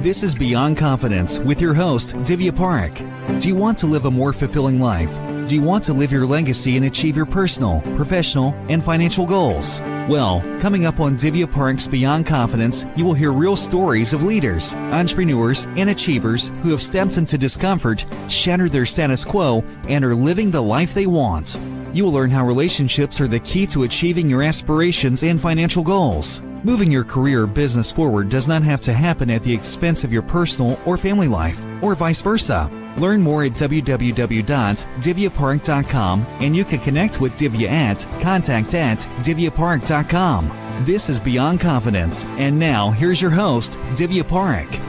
This is Beyond Confidence with your host, Divya Parekh. Do you want to live a more fulfilling life? Do you want to live your legacy and achieve your personal, professional, and financial goals? Well, coming up on Divya Parekh's Beyond Confidence, you will hear real stories of leaders, entrepreneurs, and achievers who have stepped into discomfort, shattered their status quo, and are living the life they want. You will learn how relationships are the key to achieving your aspirations and financial goals. Moving your career or business forward does not have to happen at the expense of your personal or family life, or vice versa. Learn more at www.divyaparekh.com, and you can connect with Divya at contact@divyaparekh.com. This is Beyond Confidence, and now here's your host, Divya Parekh.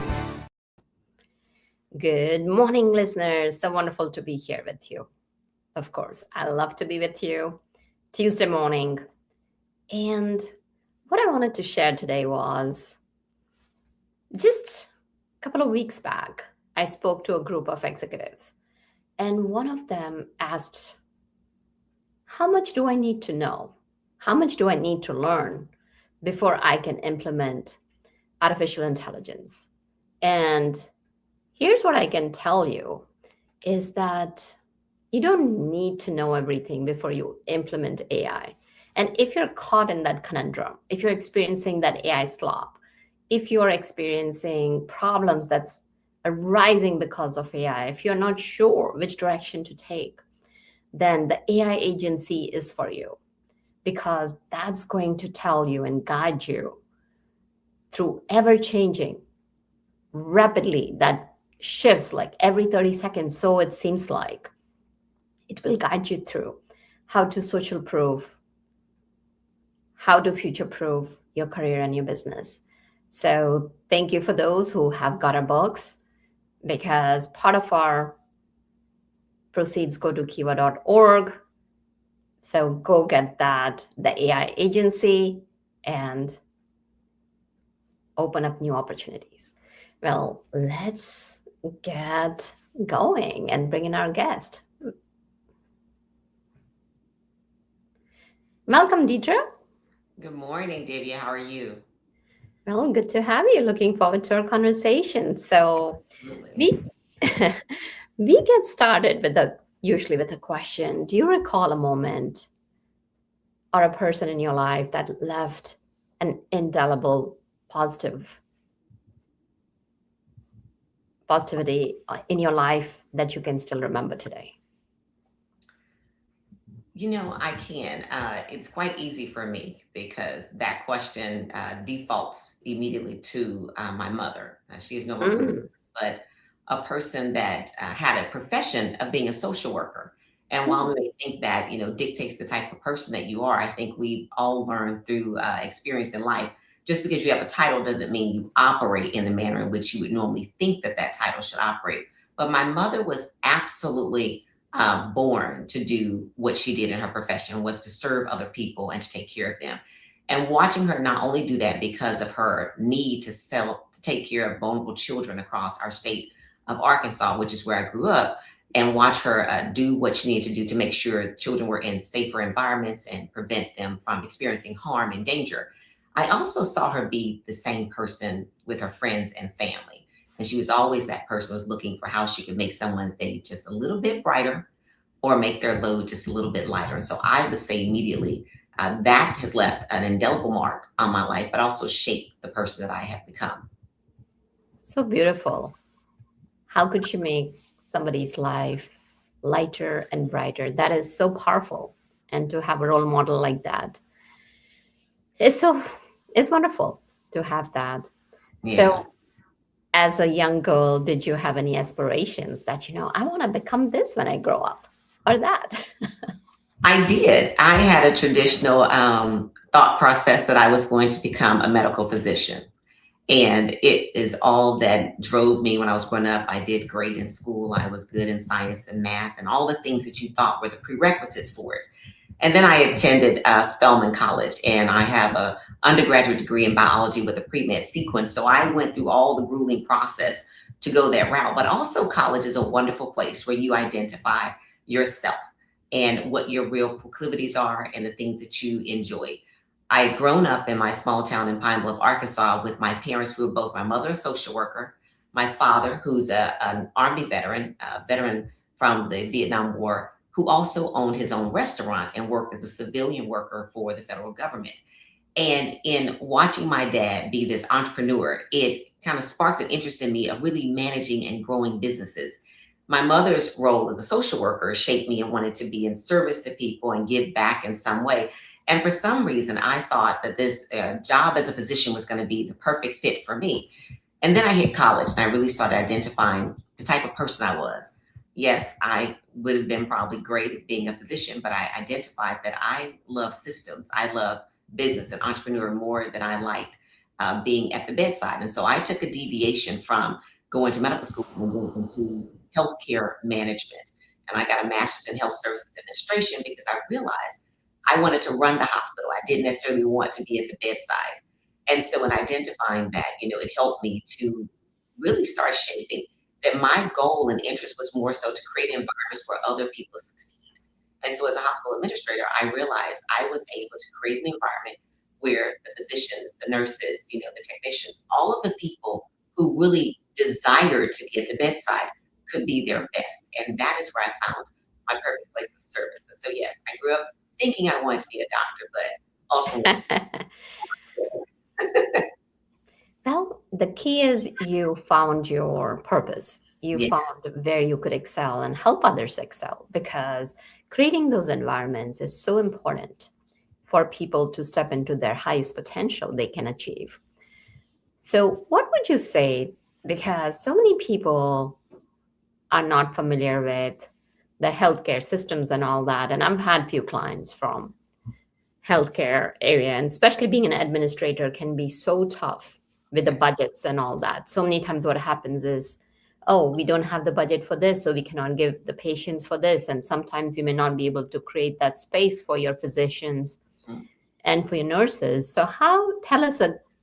Good morning, listeners. So wonderful to be here with you. Of course, I love to be with you Tuesday morning. And what I wanted to share today was just a couple of weeks back, I spoke to a group of executives, and one of them asked, how much do I need to know? How much do I need to learn before I can implement artificial intelligence? And here's what I can tell you is that you don't need to know everything before you implement AI. And if you're caught in that conundrum, if you're experiencing that AI slop, if you're experiencing problems that's arising because of AI, if you're not sure which direction to take, then the AI agency is for you, because that's going to tell you and guide you through ever-changing, rapidly, that shifts like every 30 seconds, so it seems like. It will guide you through how to social proof, how to future-proof your career and your business. So thank you for those who have got our books, because part of our proceeds go to kiva.org. So go get that, the AI agency, and open up new opportunities. Well, let's get going and bring in our guest. Welcome, Detria. Good morning, Divya. How are you? Well, good to have you. Looking forward to our conversation. So Absolutely. we get started with usually with a question. Do you recall a moment or a person in your life that left an indelible positivity in your life that you can still remember today? I can. It's quite easy for me because that question defaults immediately to my mother. She is no longer with us, Mm, but a person that had a profession of being a social worker. And while mm, we may think that, dictates the type of person that you are, I think we've all learned through experience in life. Just because you have a title doesn't mean you operate in the manner in which you would normally think that that title should operate. But my mother was absolutely born to do what she did in her profession, was to serve other people and to take care of them. And watching her not only do that because of her need to take care of vulnerable children across our state of Arkansas, which is where I grew up, and watch her do what she needed to do to make sure children were in safer environments and prevent them from experiencing harm and danger. I also saw her be the same person with her friends and family. And she was always that person who was looking for how she could make someone's day just a little bit brighter or make their load just a little bit lighter. And so I would say immediately that has left an indelible mark on my life, but also shaped the person that I have become. so beautiful. How could she make somebody's life lighter and brighter? That is so powerful. And to have a role model like that, it's so it's wonderful to have that. Yes. So as a young girl, did you have any aspirations that, I want to become this when I grow up, or that? I did. I had a traditional thought process that I was going to become a medical physician. And it is all that drove me when I was growing up. I did great in school. I was good in science and math and all the things that you thought were the prerequisites for it. And then I attended Spelman College, and I have a undergraduate degree in biology with a pre-med sequence. So I went through all the grueling process to go that route. But also college is a wonderful place where you identify yourself and what your real proclivities are and the things that you enjoy. I had grown up in my small town in Pine Bluff, Arkansas with my parents who were both, my mother a social worker, My father, who's an Army veteran, a veteran from the Vietnam War, who also owned his own restaurant and worked as a civilian worker for the federal government. And in watching my dad be this entrepreneur, it kind of sparked an interest in me of really managing and growing businesses. My mother's role as a social worker shaped me and wanted to be in service to people and give back in some way. And for some reason, I thought that this job as a physician was going to be the perfect fit for me. And then I hit college and I really started identifying the type of person I was. Yes, I would have been probably great at being a physician, but I identified that I love systems. I love business and entrepreneur more than I liked being at the bedside. And so I took a deviation from going to medical school and going into healthcare management. And I got a master's in health services administration because I realized I wanted to run the hospital. I didn't necessarily want to be at the bedside. And so in identifying that, it helped me to really start shaping that my goal and interest was more so to create environments where other people succeed. And so as a hospital administrator, I realized I was able to create an environment where the physicians, the nurses, the technicians, all of the people who really desired to be at the bedside could be their best. And that is where I found my perfect place of service. And so, yes, I grew up thinking I wanted to be a doctor, but ultimately, Well, the key is you found your purpose. You yes, found where you could excel and help others excel, because creating those environments is so important for people to step into their highest potential they can achieve. So, what would you say? Because so many people are not familiar with the healthcare systems and all that. And I've had few clients from healthcare area, and especially being an administrator can be so tough with the yes. budgets and all that. So many times what happens is, oh, we don't have the budget for this, so we cannot give the patients for this. And sometimes you may not be able to create that space for your physicians Mm. and for your nurses. So tell us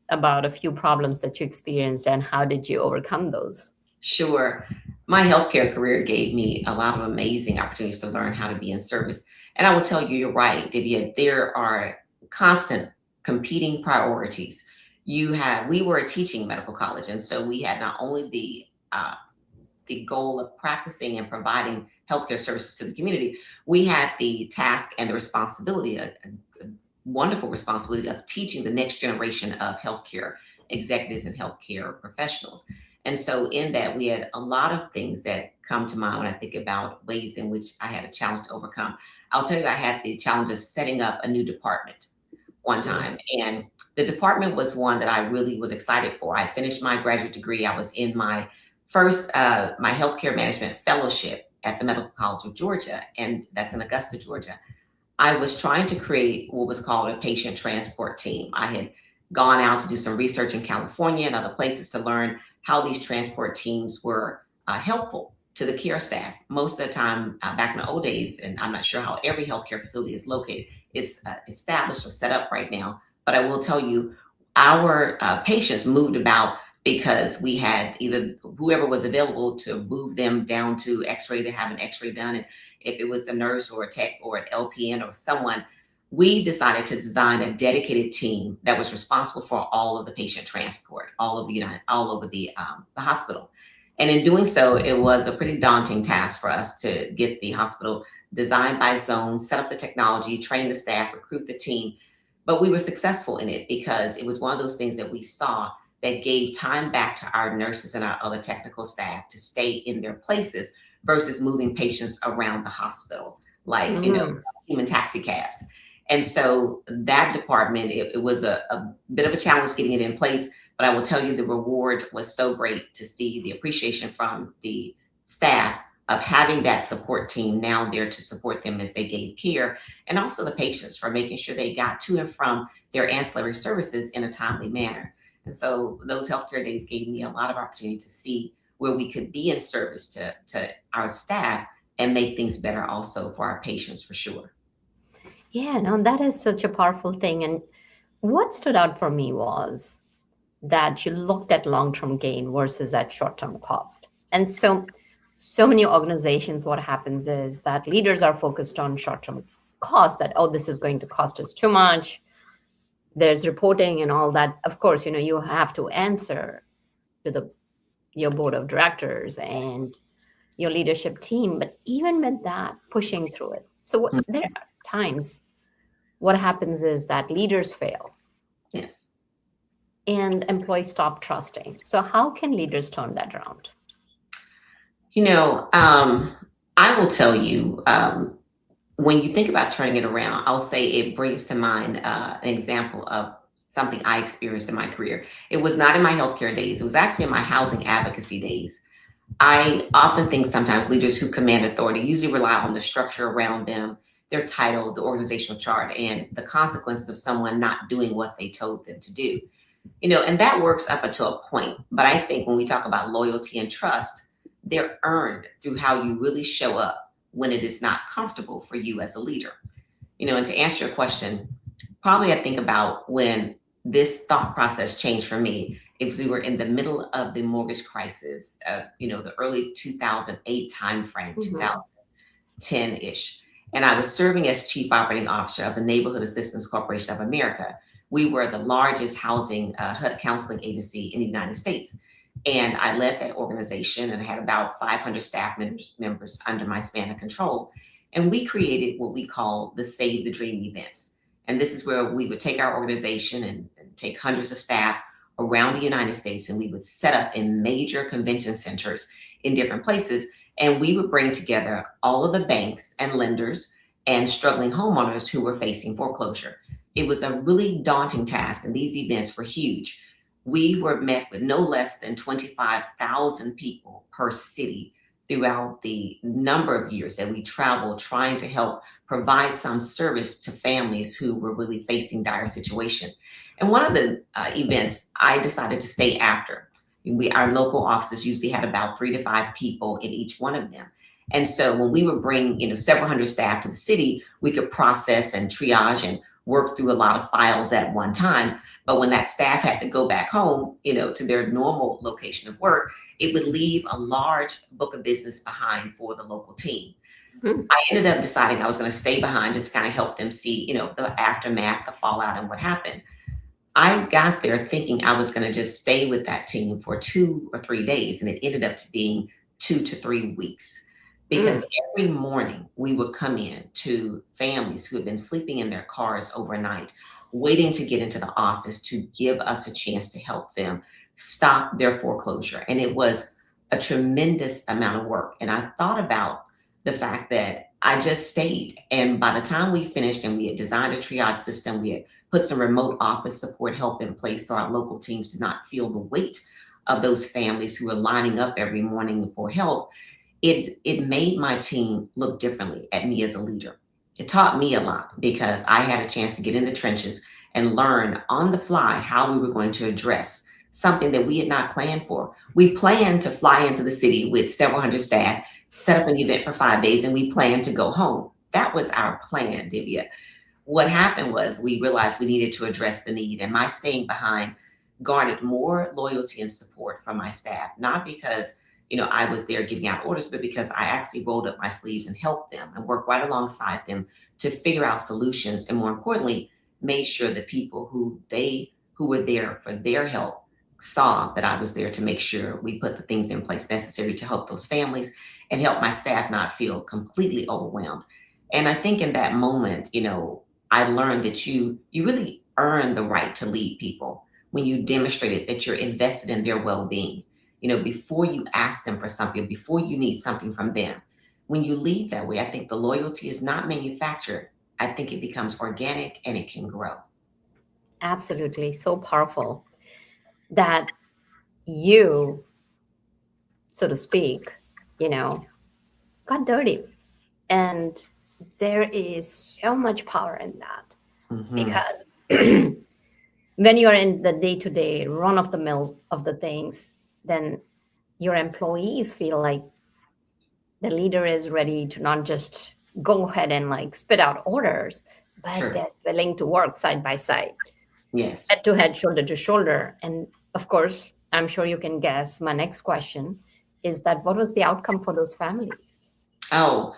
about a few problems that you experienced and how did you overcome those? Sure. My healthcare career gave me a lot of amazing opportunities to learn how to be in service. And I will tell you, you're right, Divya, there are constant competing priorities. We were a teaching medical college, and so we had not only the goal of practicing and providing healthcare services to the community, we had the task and the responsibility, a wonderful responsibility of teaching the next generation of healthcare executives and healthcare professionals. And so, in that, we had a lot of things that come to mind when I think about ways in which I had a challenge to overcome. I'll tell you, I had the challenge of setting up a new department one Mm. time. And the department was one that I really was excited for. I finished my graduate degree. I was in my first, my healthcare management fellowship at the Medical College of Georgia, and that's in Augusta, Georgia. I was trying to create what was called a patient transport team. I had gone out to do some research in California and other places to learn how these transport teams were helpful to the care staff. Most of the time, back in the old days, and I'm not sure how every healthcare facility is located, is established or set up right now. But I will tell you, our patients moved about because we had either whoever was available to move them down to X-ray to have an X-ray done, and if it was the nurse or a tech or an LPN or someone, we decided to design a dedicated team that was responsible for all of the patient transport, all over the hospital. And in doing so, it was a pretty daunting task for us to get the hospital designed by zone, set up the technology, train the staff, recruit the team. But we were successful in it because it was one of those things that we saw that gave time back to our nurses and our other technical staff to stay in their places versus moving patients around the hospital, like, Mm. human taxi cabs. And so that department, it was a bit of a challenge getting it in place, but I will tell you the reward was so great to see the appreciation from the staff of having that support team now there to support them as they gave care, and also the patients for making sure they got to and from their ancillary services in a timely manner. And so those healthcare days gave me a lot of opportunity to see where we could be in service to our staff and make things better also for our patients for sure. Yeah, no, that is such a powerful thing. And what stood out for me was that you looked at long-term gain versus at short-term cost. And so many organizations, what happens is that leaders are focused on short-term cost, that, oh, this is going to cost us too much. There's reporting and all that. Of course, you have to answer to the your board of directors and your leadership team. But even with that, pushing through it. So there are times what happens is that leaders fail Yes. and employees stop trusting. So how can leaders turn that around? I will tell you, when you think about turning it around, I'll say it brings to mind an example of something I experienced in my career. It was not in my healthcare days. It was actually in my housing advocacy days. I often think sometimes leaders who command authority usually rely on the structure around them, their title, the organizational chart, and the consequences of someone not doing what they told them to do. And that works up until a point. But I think when we talk about loyalty and trust, they're earned through how you really show up when it is not comfortable for you as a leader. And to answer your question, probably I think about when this thought process changed for me. If we were in the middle of the mortgage crisis, the early 2008 timeframe, 2010-ish, and I was serving as chief operating officer of the Neighborhood Assistance Corporation of America. We were the largest housing HUD counseling agency in the United States. And I led that organization and I had about 500 staff members under my span of control. And we created what we call the Save the Dream events. And this is where we would take our organization and take hundreds of staff around the United States, and we would set up in major convention centers in different places. And we would bring together all of the banks and lenders and struggling homeowners who were facing foreclosure. It was a really daunting task, and these events were huge. We were met with no less than 25,000 people per city throughout the number of years that we traveled, trying to help provide some service to families who were really facing dire situation. And one of the events I decided to stay after. Our local offices usually had about 3 to 5 people in each one of them. And so when we would bring, several hundred staff to the city, we could process and triage and work through a lot of files at one time. But when that staff had to go back home, to their normal location of work, it would leave a large book of business behind for the local team. I ended up deciding I was going to stay behind, just kind of help them see, the aftermath, the fallout, and what happened. I got there thinking I was going to just stay with that team for 2 or 3 days, and it ended up to being 2 to 3 weeks. Because every morning we would come in to families who had been sleeping in their cars overnight, waiting to get into the office to give us a chance to help them stop their foreclosure. And it was a tremendous amount of work. And I thought about the fact that I just stayed. And by the time we finished and we had designed a triage system, we had put some remote office support help in place so our local teams did not feel the weight of those families who were lining up every morning for help. It made my team look differently at me as a leader. It taught me a lot because I had a chance to get in the trenches and learn on the fly how we were going to address something that we had not planned for. We planned to fly into the city with several hundred staff, set up an event for 5 days, and we planned to go home. That was our plan, Divya. What happened was we realized we needed to address the need, and my staying behind garnered more loyalty and support from my staff, not because I was there giving out orders, but because I actually rolled up my sleeves and helped them and worked right alongside them to figure out solutions. And more importantly, made sure the people who were there for their help saw that I was there to make sure we put the things in place necessary to help those families and help my staff not feel completely overwhelmed. And I think in that moment, I learned that you really earn the right to lead people when you demonstrated that you're invested in their well-being. Before you ask them for something, before you need something from them. When you lead that way, I think the loyalty is not manufactured. I think it becomes organic and it can grow. Absolutely. So powerful that you, so to speak, got dirty. And there is so much power in that because when you're in the day-to-day run of the mill of the things, then your employees feel like the leader is ready to not just go ahead and spit out orders, but Sure. they're willing to work side by side, Yes. head to head, shoulder to shoulder. And of course, I'm sure you can guess my next question is that what was the outcome for those families? Oh,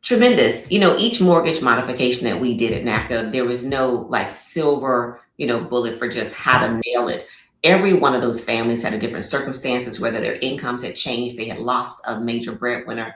tremendous. Each mortgage modification that we did at NACA, there was no silver, bullet for just how to nail it. Every one of those families had a different circumstances, whether their incomes had changed, they had lost a major breadwinner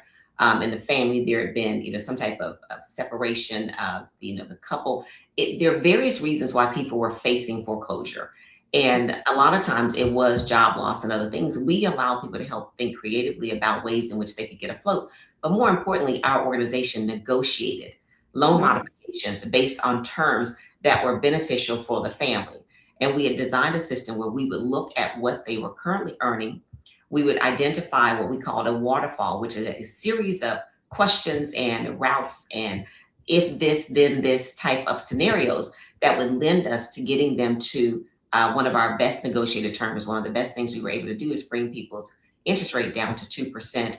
in the family, there had been, some type of separation of, the couple. There are various reasons why people were facing foreclosure. And a lot of times it was job loss and other things. We allow people to help think creatively about ways in which they could get afloat. But more importantly, our organization negotiated loan Mm, modifications based on terms that were beneficial for the family. And we had designed a system where we would look at what they were currently earning. We would identify what we called a waterfall, which is a series of questions and routes and if this, then this type of scenarios that would lend us to getting them to one of our best negotiated terms. One of the best things we were able to do is bring people's interest rate down to 2%,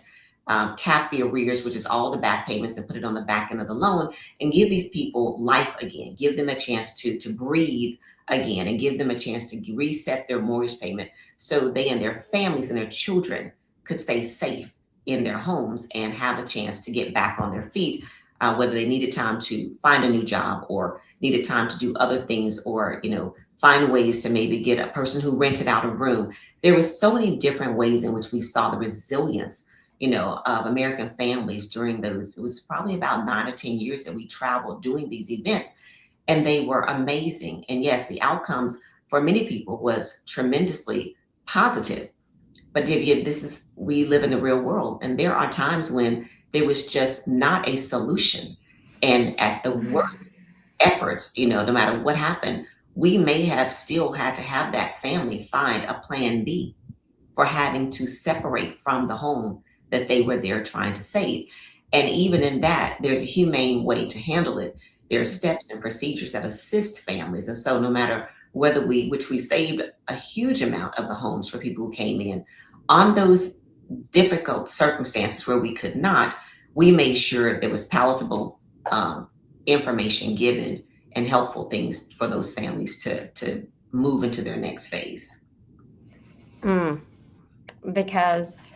cap the arrears, which is all the back payments, and put it on the back end of the loan, and give these people life again, give them a chance to breathe again, and give them a chance to reset their mortgage payment so they and their families and their children could stay safe in their homes and have a chance to get back on their feet, whether they needed time to find a new job or needed time to do other things, or find ways to maybe get a person who rented out a room. There was so many different ways in which we saw the resilience of American families during those. It was probably about 9 or 10 years that we traveled doing these events, and they were amazing. And yes, the outcomes for many people was tremendously positive. But Divya, we live in the real world, and there are times when there was just not a solution. And at the worst efforts, no matter what happened, we may have still had to have that family find a plan B for having to separate from the home that they were there trying to save. And even in that, there's a humane way to handle it. There are steps and procedures that assist families. And so no matter which we saved a huge amount of the homes for people who came in on those difficult circumstances where we could not, we made sure there was palatable information given and helpful things for those families to move into their next phase. because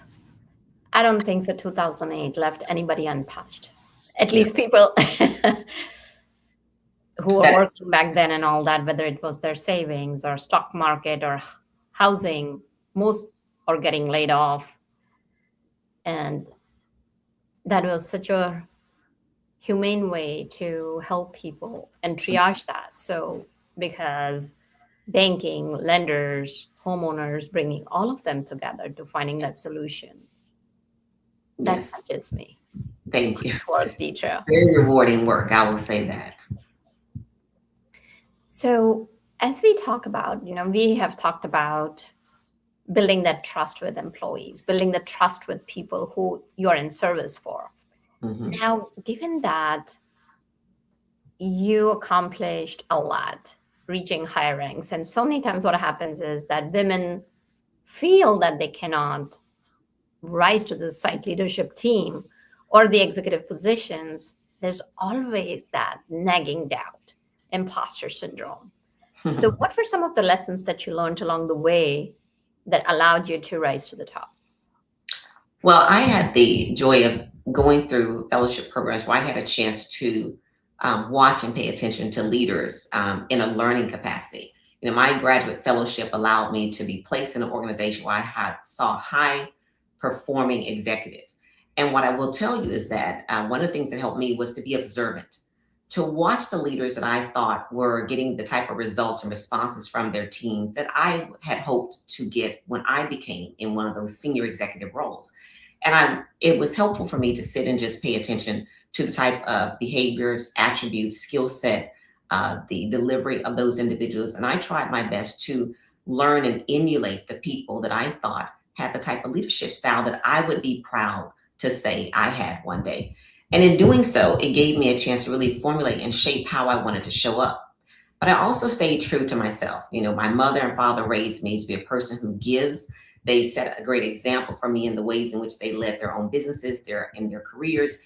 I don't think so 2008 left anybody untouched. At least people who were That working back then and all that, whether it was their savings or stock market or housing, most are getting laid off. And that was such a humane way to help people and triage that. So, because banking, lenders, homeowners, bringing all of them together to finding that solution, that yes, touches me. thank you. Work, Detria. Very rewarding work, I will say that. So, as we talk about, we have talked about building that trust with employees, building the trust with people who you're in service for. Mhm. Now, given that you accomplished a lot reaching higher ranks, and so many times what happens is that women feel that they cannot rise to the site leadership team or the executive positions, there's always that nagging doubt, imposter syndrome. So, what were some of the lessons that you learned along the way that allowed you to rise to the top? Well, I had the joy of going through fellowship programs where I had a chance to watch and pay attention to leaders in a learning capacity. My graduate fellowship allowed me to be placed in an organization where saw high performing executives. And what I will tell you is that one of the things that helped me was to be observant, to watch the leaders that I thought were getting the type of results and responses from their teams that I had hoped to get when I became in one of those senior executive roles. And it was helpful for me to sit and just pay attention to the type of behaviors, attributes, skill set, the delivery of those individuals. And I tried my best to learn and emulate the people that I thought had the type of leadership style that I would be proud to say I had one day. And in doing so, it gave me a chance to really formulate and shape how I wanted to show up. But I also stayed true to myself. My mother and father raised me to be a person who gives. They set a great example for me in the ways in which they led their own businesses, in their careers.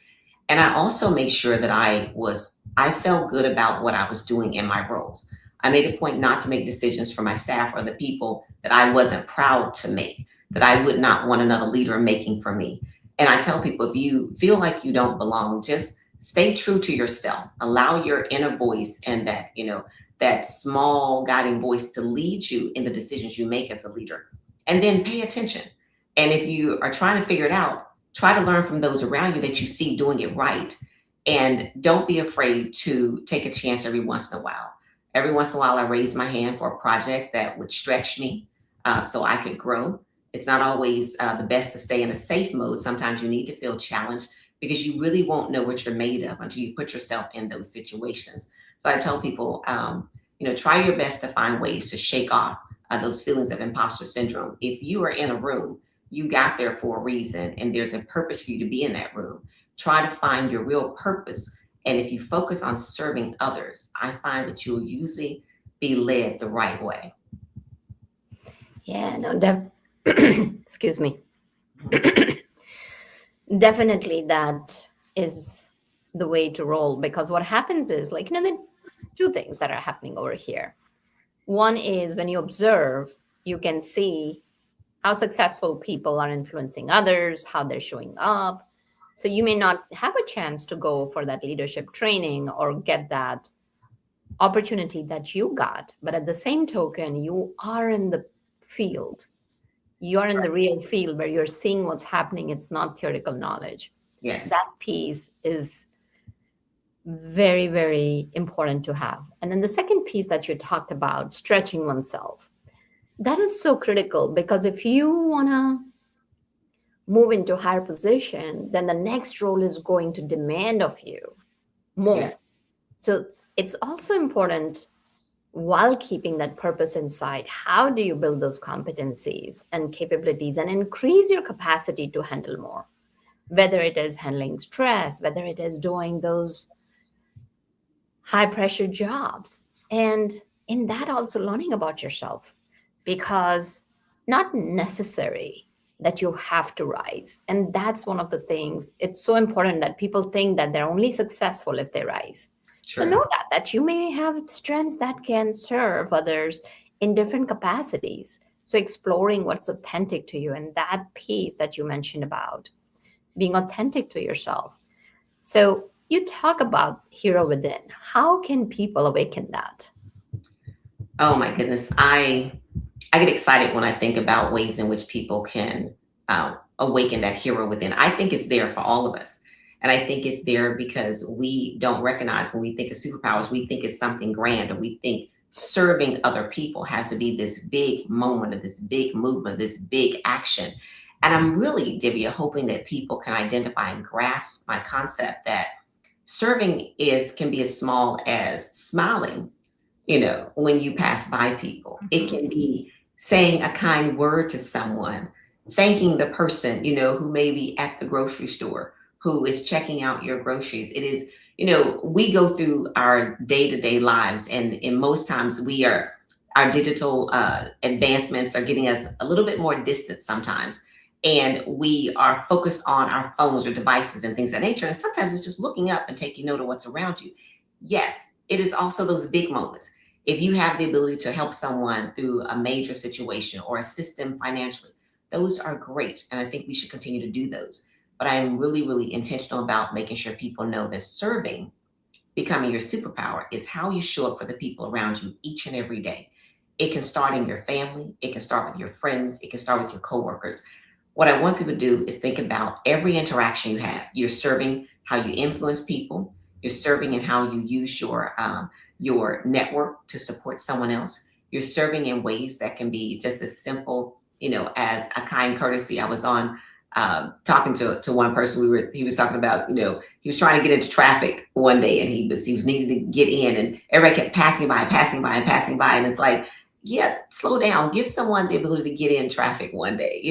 And I also made sure that I felt good about what I was doing in my roles. I made a point not to make decisions for my staff or the people that I wasn't proud to make, that I would not want another leader making for me. And I tell people, if you feel like you don't belong, just stay true to yourself. Allow your inner voice and that, that small guiding voice to lead you in the decisions you make as a leader. And then pay attention. And if you are trying to figure it out, try to learn from those around you that you see doing it right. And don't be afraid to take a chance every once in a while. Every once in a while, I raise my hand for a project that would stretch me so I could grow. It's not always the best to stay in a safe mode. Sometimes you need to feel challenged because you really won't know what you're made of until you put yourself in those situations. So I tell people, try your best to find ways to shake off those feelings of imposter syndrome. If you are in a room, you got there for a reason and there's a purpose for you to be in that room. Try to find your real purpose. And if you focus on serving others, I find that you'll usually be led the right way. Yeah, no, excuse me. Definitely that is the way to roll, because what happens is, like, there are two things that are happening over here. One is when you observe, you can see how successful people are influencing others, how they're showing up. So you may not have a chance to go for that leadership training or get that opportunity that you got. But at the same token, you are in the field. You're in the real field where you're seeing what's happening. It's not theoretical knowledge. Yes. That piece is very, very important to have. And then the second piece that you talked about, stretching oneself, that is so critical, because if you want to move into a higher position, then the next role is going to demand of you more. Yes. So it's also important, while keeping that purpose inside, how do you build those competencies and capabilities and increase your capacity to handle more? Whether it is handling stress, whether it is doing those high pressure jobs. And in that, also learning about yourself, because not necessary that you have to rise. And that's one of the things. It's so important that people think that they're only successful if they rise. Sure. So know that you may have strengths that can serve others in different capacities. So exploring what's authentic to you, and that piece that you mentioned about being authentic to yourself. So you talk about hero within. How can people awaken that? Oh my goodness. I get excited when I think about ways in which people can awaken that hero within. I think it's there for all of us. And I think it's there because we don't recognize, when we think of superpowers, we think it's something grand, or we think serving other people has to be this big moment, or this big movement, this big action. And I'm really, Divya, hoping that people can identify and grasp my concept that serving can be as small as smiling, when you pass by people. It can be saying a kind word to someone, thanking the person, who may be at the grocery store, who is checking out your groceries. It is, we go through our day-to-day lives, and in most times our digital advancements are getting us a little bit more distant sometimes. And we are focused on our phones or devices and things of that nature. And sometimes it's just looking up and taking note of what's around you. Yes, it is also those big moments. If you have the ability to help someone through a major situation or assist them financially, those are great. And I think we should continue to do those. But I am really, really intentional about making sure people know that serving, becoming your superpower, is how you show up for the people around you each and every day. It can start in your family. It can start with your friends. It can start with your coworkers. What I want people to do is think about every interaction you have. You're serving how you influence people. You're serving in how you use your network to support someone else. You're serving in ways that can be just as simple, as a kind courtesy. I was on talking to one person. He was talking about, he was trying to get into traffic one day, and he was needing to get in, and everybody kept passing by. And it's like, yeah, slow down. Give someone the ability to get in traffic one day.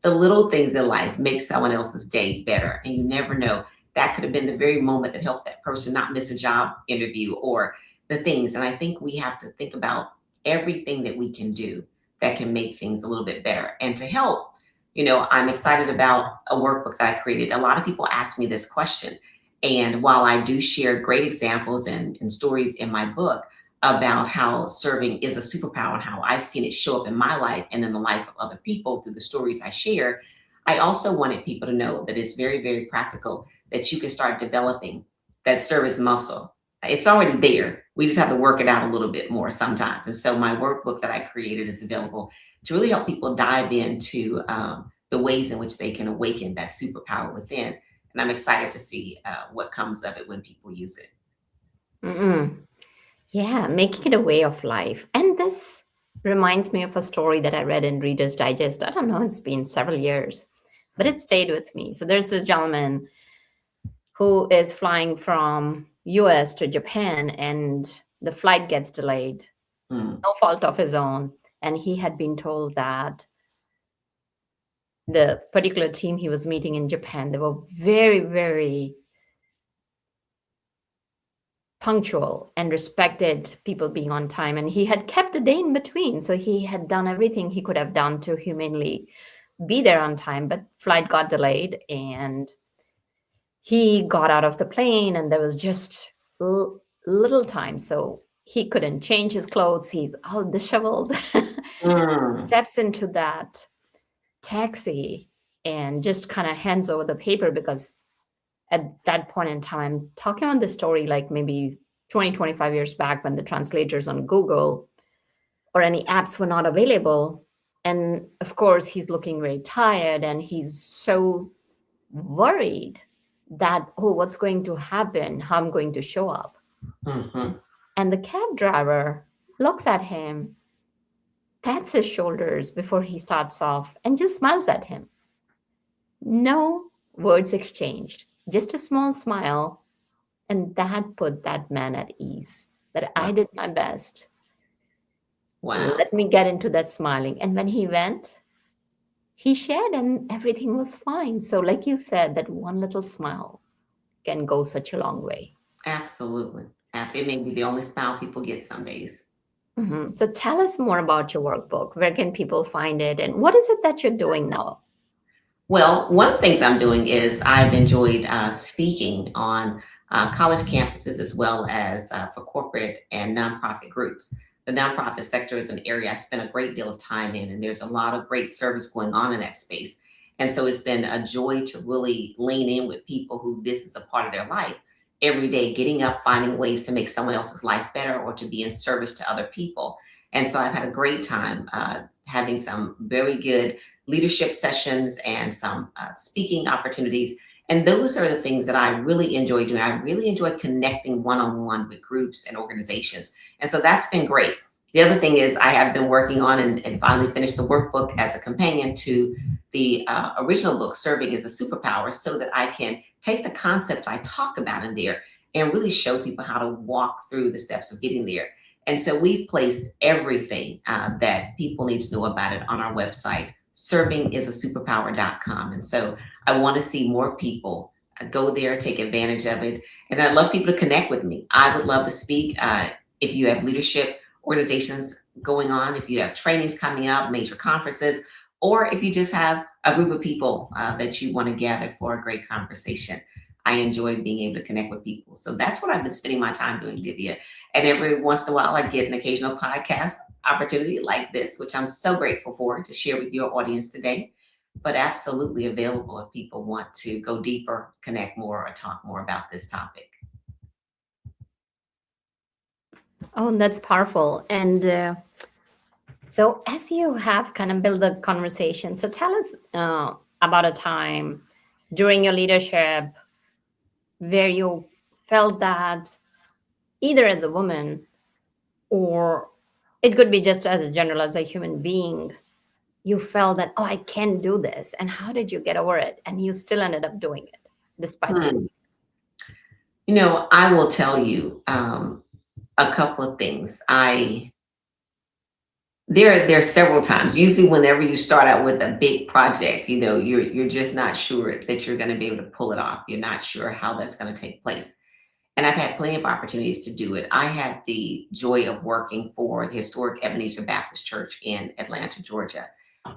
The little things in life make someone else's day better. And you never know. That could have been the very moment that helped that person not miss a job interview, or the things. And I think we have to think about everything that we can do that can make things a little bit better. And to help, I'm excited about a workbook that I created. A lot of people ask me this question. And while I do share great examples and stories in my book about how serving is a superpower and how I've seen it show up in my life and in the life of other people through the stories I share, I also wanted people to know that it's very, very practical, that you can start developing that service muscle. It's already there. We just have to work it out a little bit more sometimes. And so my workbook that I created is available to really help people dive into the ways in which they can awaken that superpower within. And I'm excited to see what comes of it when people use it. Mm-mm. Yeah, making it a way of life. And this reminds me of a story that I read in Reader's Digest. I don't know, it's been several years, but it stayed with me. So there's this gentleman who is flying from US to Japan, and the flight gets delayed, Mm, no fault of his own. And he had been told that the particular team he was meeting in Japan, they were very, very punctual and respected people being on time. And he had kept a day in between. So he had done everything he could have done to humanely be there on time, but flight got delayed and he got out of the plane and there was just little time. So he couldn't change his clothes. He's all disheveled. mm, Steps into that taxi and just kind of hands over the paper because at that point in time, I'm talking on this story like maybe 20, 25 years back when the translators on Google or any apps were not available. And of course, he's looking very tired and he's so worried that, oh, what's going to happen? How I'm going to show up. mhm. And the cab driver looks at him, pats his shoulders before he starts off, and just smiles at him. No words exchanged, just a small smile. And that put that man at ease that I Wow. did my best. Wow. Let me get into that smiling. And when he went, he shared and everything was fine. So, like you said, that one little smile can go such a long way. Absolutely. It may be the only smile people get some days. Mhm. So, tell us more about your workbook. Where can people find it? And what is it that you're doing now? Well, one of the things I'm doing is I've enjoyed speaking on college campuses as well as for corporate and nonprofit groups. The nonprofit sector is an area I spend a great deal of time in, and there's a lot of great service going on in that space. And so it's been a joy to really lean in with people who this is a part of their life every day, getting up, finding ways to make someone else's life better or to be in service to other people. And so I've had a great time having some very good leadership sessions and some speaking opportunities. And those are the things that I really enjoy doing. I really enjoy connecting one on one with groups and organizations. And so that's been great. The other thing is, I have been working on and finally finished the workbook as a companion to the original book, Serving as a Superpower, so that I can take the concepts I talk about in there and really show people how to walk through the steps of getting there. And so we've placed everything that people need to know about it on our website, servingisuperpower.com. And so I want to see more people go there, take advantage of it. And I'd love people to connect with me. I would love to speak. If you have leadership organizations going on, if you have trainings coming up, major conferences, or if you just have a group of people that you want to gather for a great conversation. I enjoy being able to connect with people. So that's what I've been spending my time doing, Divya. And every once in a while, I get an occasional podcast opportunity like this, which I'm so grateful for to share with your audience today. But absolutely available if people want to go deeper, connect more, or talk more about this topic. Oh, that's powerful. And so, as you have kind of built the conversation, so tell us about a time during your leadership where you felt that either as a woman or it could be just as a general as a human being, you felt that, oh, I can't do this. And how did you get over it? And you still ended up doing it despite the. Hmm. I will tell you a couple of things. There are several times. Usually, whenever you start out with a big project, you're just not sure that you're going to be able to pull it off. You're not sure how that's going to take place. And I've had plenty of opportunities to do it. I had the joy of working for the historic Ebenezer Baptist Church in Atlanta, Georgia.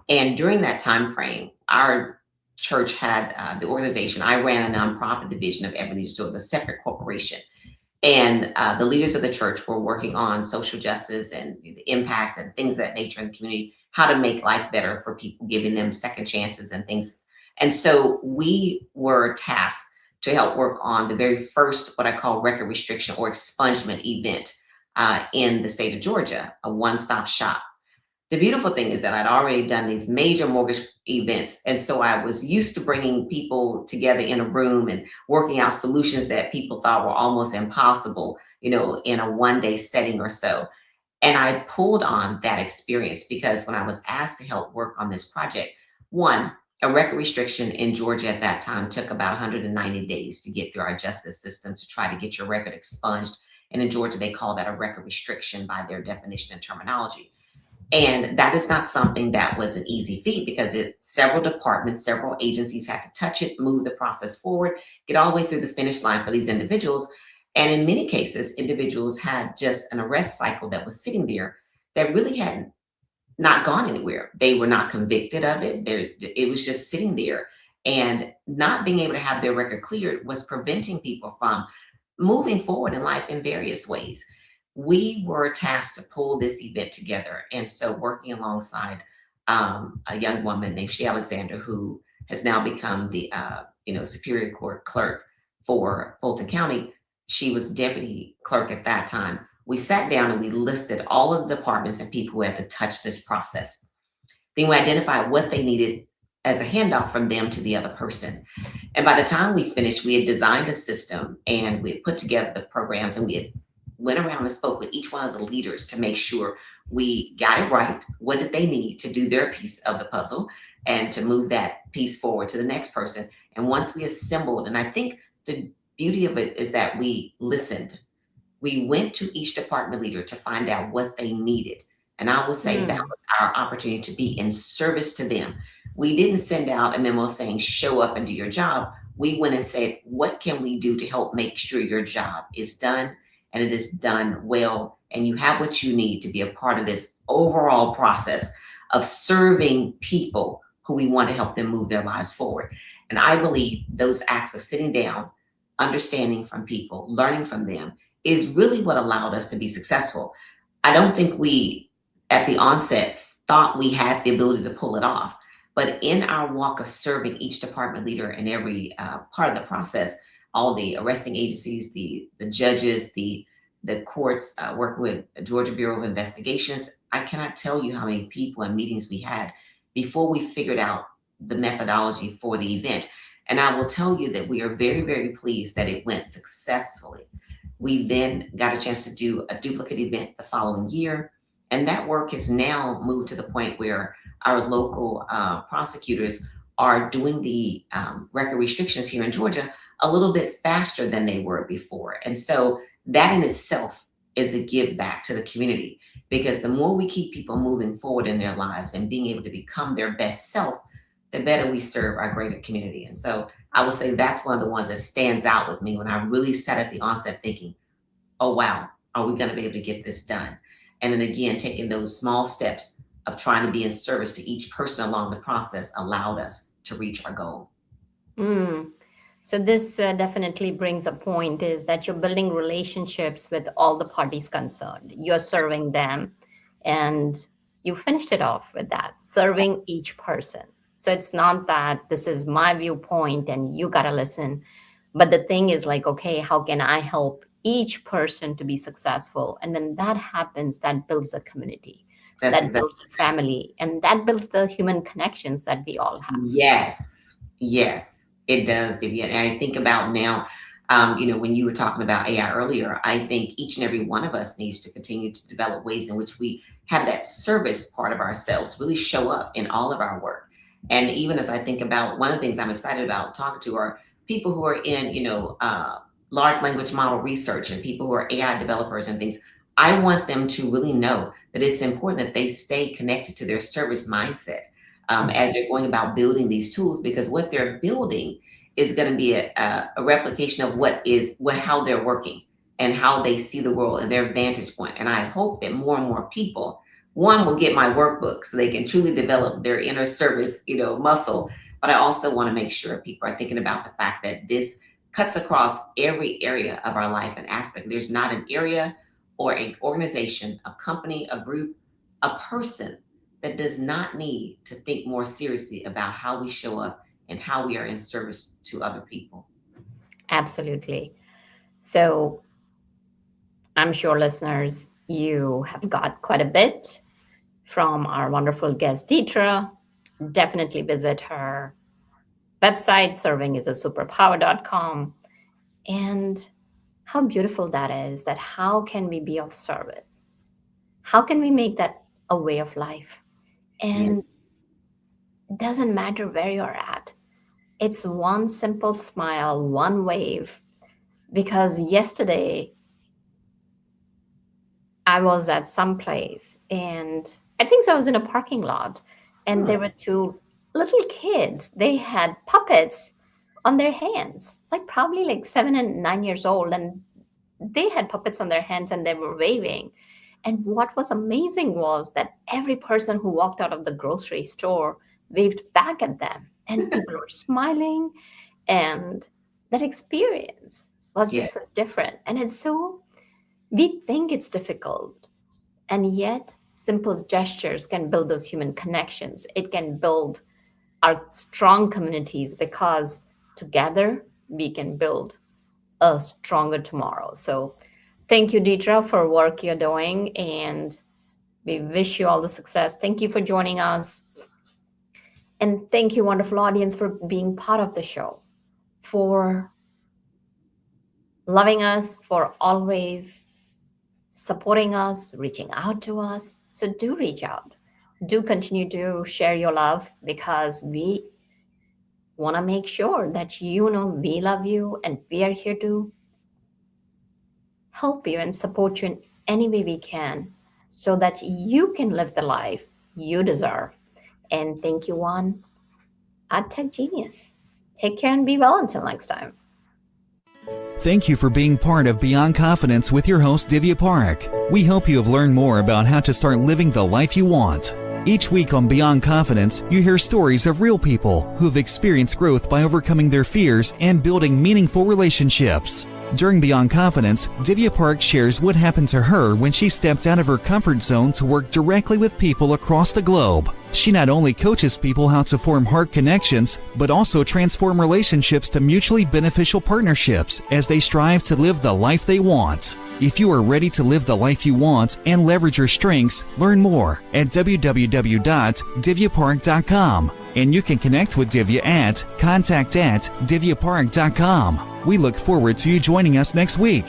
And during that time frame, our church had the organization. I ran a nonprofit division of Ebenezer, so it was a separate corporation. And the leaders of the church were working on social justice and the impact and things of that nature in the community, how to make life better for people, giving them second chances and things. And so we were tasked to help work on the very first, what I call record restriction or expungement event in the state of Georgia, a one-stop shop. The beautiful thing is that I'd already done these major mortgage events. And so I was used to bringing people together in a room and working out solutions that people thought were almost impossible, in a one-day setting or so. And I pulled on that experience because when I was asked to help work on this project, one, a record restriction in Georgia at that time took about 190 days to get through our justice system to try to get your record expunged. And in Georgia, they call that a record restriction by their definition and terminology. And that is not something that was an easy feat because several departments, several agencies had to touch it, move the process forward, get all the way through the finish line for these individuals. And in many cases, individuals had just an arrest cycle that was sitting there that really had not gone anywhere. They were not convicted of it. It was just sitting there. And not being able to have their record cleared was preventing people from moving forward in life in various ways. We were tasked to pull this event together. And so working alongside a young woman named Shea Alexander, who has now become the Superior Court clerk for Fulton County. She was deputy clerk at that time. We sat down and we listed all of the departments and people who had to touch this process. Then we identified what they needed as a handoff from them to the other person. And by the time we finished, we had designed a system and we had put together the programs and we had went around and spoke with each one of the leaders to make sure we got it right. What did they need to do their piece of the puzzle and to move that piece forward to the next person? And once we assembled, and I think the beauty of it is that we listened. We went to each department leader to find out what they needed. And I will say that was our opportunity to be in service to them. We didn't send out a memo saying, show up and do your job. We went and said, what can we do to help make sure your job is done and it is done well, and you have what you need to be a part of this overall process of serving people who we want to help them move their lives forward. And I believe those acts of sitting down, understanding from people, learning from them is really what allowed us to be successful. I don't think we, at the onset, thought we had the ability to pull it off. But in our walk of serving each department leader in every part of the process, all the arresting agencies, the judges, the courts, working with Georgia Bureau of Investigations, I cannot tell you how many people and meetings we had before we figured out the methodology for the event. And I will tell you that we are very, very pleased that it went successfully. We then got a chance to do a duplicate event the following year. And that work has now moved to the point where our local prosecutors are doing the record restrictions here in Georgia a little bit faster than they were before. And so that in itself is a give back to the community, because the more we keep people moving forward in their lives and being able to become their best self, the better we serve our greater community. And so I would say that's one of the ones that stands out with me when I really sat at the onset thinking, oh, wow, are we going to be able to get this done? And then again, taking those small steps of trying to be in service to each person along the process allowed us to reach our goal. So this definitely brings a point is that you're building relationships with all the parties concerned. You're serving them, and you finished it off with that, serving each person. So it's not that this is my viewpoint and you got to listen. But the thing is like, okay, how can I help each person to be successful? And when that happens, that builds a community, that builds a family, and that builds the human connections that we all have. Yes, it does, Divya. And I think about now, when you were talking about AI earlier, I think each and every one of us needs to continue to develop ways in which we have that service part of ourselves really show up in all of our work. And even as I think about one of the things I'm excited about talking to are people who are in, large language model research and people who are AI developers and things. I want them to really know that it's important that they stay connected to their service mindset as they're going about building these tools, because what they're building is going to be a replication of how they're working and how they see the world and their vantage point. And I hope that more and more people, one, will get my workbook so they can truly develop their inner service, muscle. But I also want to make sure people are thinking about the fact that this cuts across every area of our life and aspect. There's not an area or an organization, a company, a group, a person that does not need to think more seriously about how we show up and how we are in service to other people. Absolutely. So I'm sure listeners, you have got quite a bit from our wonderful guest, Detria. Definitely visit her website, servingisasuperpower.com. And how beautiful that is, that how can we be of service? How can we make that a way of life? Yeah. And it doesn't matter where you're at. It's one simple smile, one wave. Because yesterday I was at some place and I think so I was in a parking lot and there were two little kids. They had puppets on their hands, like probably like 7 and 9 years old, and they had puppets on their hands and they were waving. And what was amazing was that every person who walked out of the grocery store waved back at them, and people were smiling. And that experience was Yeah. just so different. And it's so, we think it's difficult, and yet simple gestures can build those human connections. It can build our strong communities because together we can build a stronger tomorrow. So thank you, Detria, for work you're doing, and we wish you all the success. Thank you for joining us. And thank you, wonderful audience, for being part of the show, for loving us, for always supporting us, reaching out to us. So do reach out. Do continue to share your love because we want to make sure that you know we love you and we are here to help you and support you in any way we can so that you can live the life you deserve. And thank you, Juan, at Tech Genius. Take care and be well until next time. Thank you for being part of Beyond Confidence with your host, Divya Parekh. We hope you have learned more about how to start living the life you want. Each week on Beyond Confidence, you hear stories of real people who have experienced growth by overcoming their fears and building meaningful relationships. During Beyond Confidence, Divya Parekh shares what happened to her when she stepped out of her comfort zone to work directly with people across the globe. She not only coaches people how to form heart connections, but also transform relationships to mutually beneficial partnerships as they strive to live the life they want. If you are ready to live the life you want and leverage your strengths, learn more at www.divyaparekh.com. And you can connect with Divya at contact@divyaparekh.com. We look forward to you joining us next week.